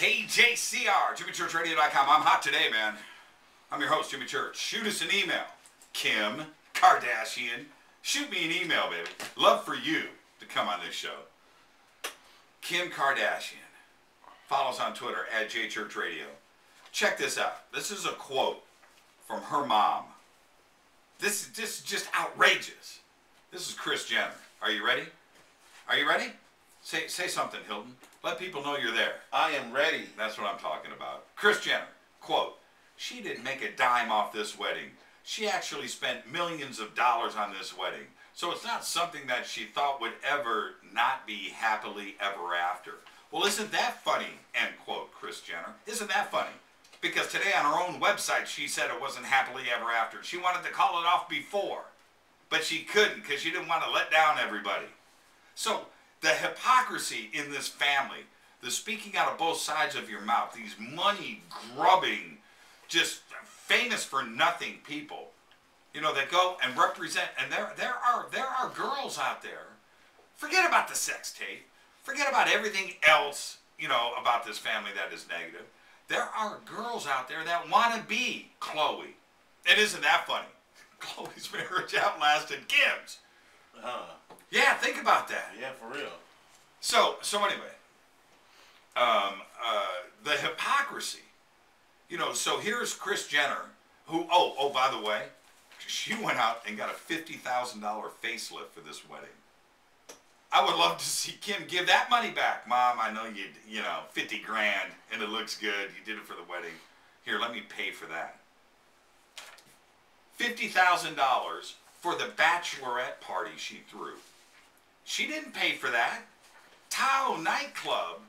KJCR, JimmyChurchRadio.com. I'm hot today, man. I'm your host, Jimmy Church. Shoot us an email. Kim Kardashian. Shoot me an email, baby. Love for you to come on this show. Kim Kardashian. Follow us on Twitter at JChurchRadio. Check this out. This is a quote from her mom. This is just outrageous. This is Kris Jenner. Are you ready? Are you ready? Say something, Hilton. Let people know you're there. I am ready. That's what I'm talking about. Kris Jenner, quote, "She didn't make a dime off this wedding. She actually spent millions of dollars on this wedding. So it's not something that she thought would ever not be happily ever after." Well, isn't that funny? End quote, Kris Jenner. Isn't that funny? Because today on her own website, she said it wasn't happily ever after. She wanted to call it off before, but she couldn't because she didn't want to let down everybody. So the hypocrisy in this family, the speaking out of both sides of your mouth, these money-grubbing, just famous for nothing people, you know, that go and represent, and there are girls out there. Forget about the sex tape. Forget about everything else, you know, about this family that is negative. There are girls out there that want to be Khloe. And isn't that funny? Khloe's marriage outlasted Kim's. Yeah, think about that. Yeah, for real. So anyway, the hypocrisy. You know, so here's Kris Jenner, who, oh, by the way, she went out and got a $50,000 facelift for this wedding. I would love to see Kim give that money back. Mom, I know you know, 50 grand and it looks good. You did it for the wedding. Here, let me pay for that. $50,000 for the bachelorette party she threw. She didn't pay for that. Tao nightclub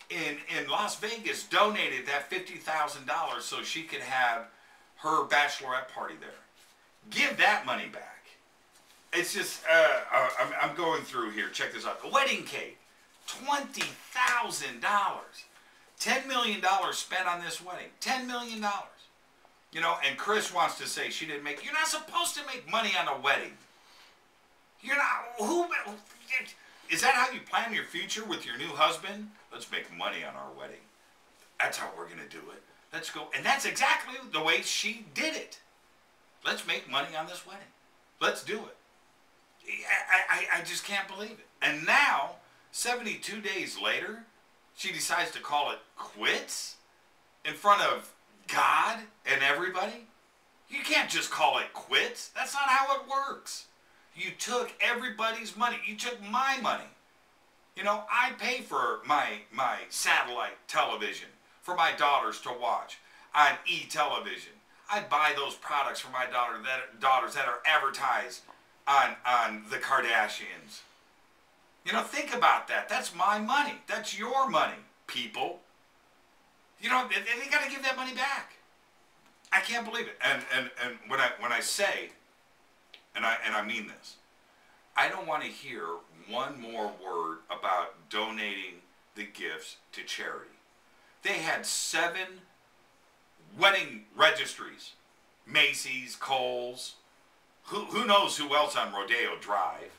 in Las Vegas donated that $50,000 so she could have her bachelorette party there. Give that money back. It's just, I'm going through here. Check this out. The wedding cake, $20,000. $10 million spent on this wedding. $10 million. You know, and Kris wants to say she didn't make, you're not supposed to make money on a wedding. You're not, is that how you plan your future with your new husband? Let's make money on our wedding. That's how we're going to do it. Let's go. And that's exactly the way she did it. Let's make money on this wedding. Let's do it. I just can't believe it. And now, 72 days later, she decides to call it quits in front of God and everybody. You can't just call it quits. That's not how it works. You took everybody's money. You took my money. You know, I pay for my satellite television for my daughters to watch on e-television. I buy those products for my daughters that are advertised on the Kardashians. You know, think about that. That's my money. That's your money, people. You know, they got to give that money back. I can't believe it. And when I say, and I mean this, I don't want to hear one more word about donating the gifts to charity. They had 7 wedding registries. Macy's, Kohl's, who knows who else on Rodeo Drive,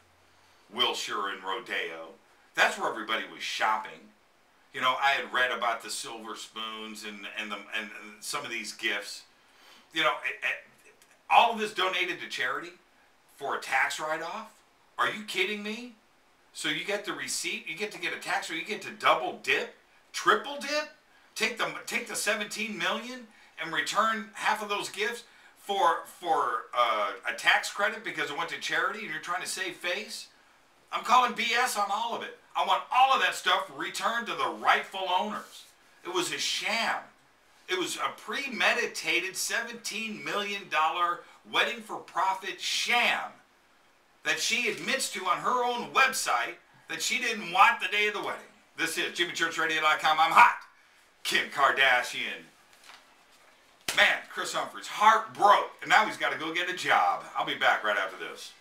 Wilshire and Rodeo. That's where everybody was shopping. You know, I had read about the silver spoons and some of these gifts. You know, all of this donated to charity for a tax write-off? Are you kidding me? So you get the receipt, you get to get a tax, or you get to double dip, triple dip, take the 17 million and return half of those gifts for a tax credit because it went to charity and you're trying to save face? I'm calling BS on all of it. I want all of that stuff returned to the rightful owners. It was a sham. It was a premeditated $17 million wedding for profit sham that she admits to on her own website that she didn't want the day of the wedding. This is JimmyChurchRadio.com. I'm hot. Kim Kardashian. Man, Kris Humphries, heart broke, and now he's got to go get a job. I'll be back right after this.